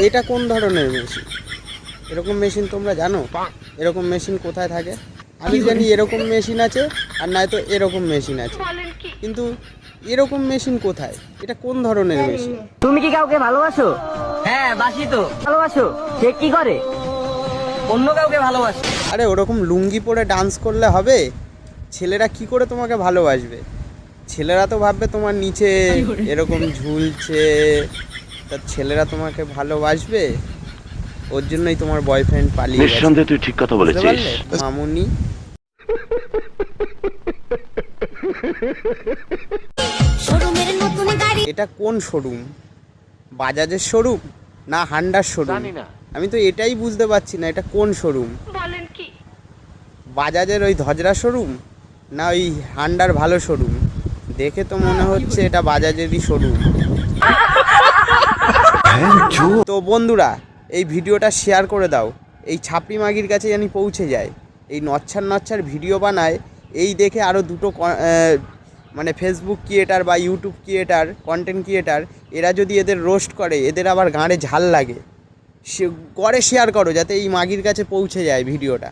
এটা কোন ধরনের মেশিন? এরকম মেশিন তোমরা জানো? এরকম মেশিন কোথায় থাকে? আমি জানি এরকম মেশিন আছে, আর নয়তো এরকম মেশিন আছে, কিন্তু এরকম মেশিন কোথায়? এটা কোন ধরনের মেশিন? তুমি কি কাউকে ভালোবাসো? হ্যাঁ বাসি তো। ভালোবাসো? সে কি করে? অন্য কাউকে ভালোবাসে। আরে ওরকম লুঙ্গি পরে ডান্স করলে হবে? ছেলেরা কি করে তোমাকে ভালোবাসবে? ছেলেরা তো ভাববে তোমার নিচে এরকম ঝুলছে, তা ছেলেরা তোমাকে ভালোবাসবে? ওর জন্যই তোমার বয়ফ্রেন্ড পালিয়ে গেছে। নিঃসন্দেহে তুই ঠিক কথা বুঝতে বলেছিস। পারলে মামুনি? এটা কোন শোরুম? বাজাজের শোরুম না হান্ডার শোরুম? জানি না। আমি তো এটাই বুঝতে পারছি না, এটা কোন শোরুম? বলেন কি? বাজাজের ওই ধজরা শোরুম না ওই হান্ডার ভালো শোরুম? দেখে তো মনে হচ্ছে এটা বাজাজেরই শোরুম। তো বন্ধুরা, এই ভিডিওটা শেয়ার করে দাও, এই ছাপড়ি মাগির কাছে জানি পৌঁছে যায়। এই নচ্ছার ভিডিও বানায়, এই দেখে আরও দুটো মানে ফেসবুক ক্রিয়েটার বা ইউটিউব ক্রিয়েটার, কন্টেন্ট ক্রিয়েটার, এরা যদি এদের রোস্ট করে, এদের আবার গাঁড়ে ঝাল লাগে, সে করে শেয়ার করো যাতে এই মাগির কাছে পৌঁছে যায় ভিডিওটা।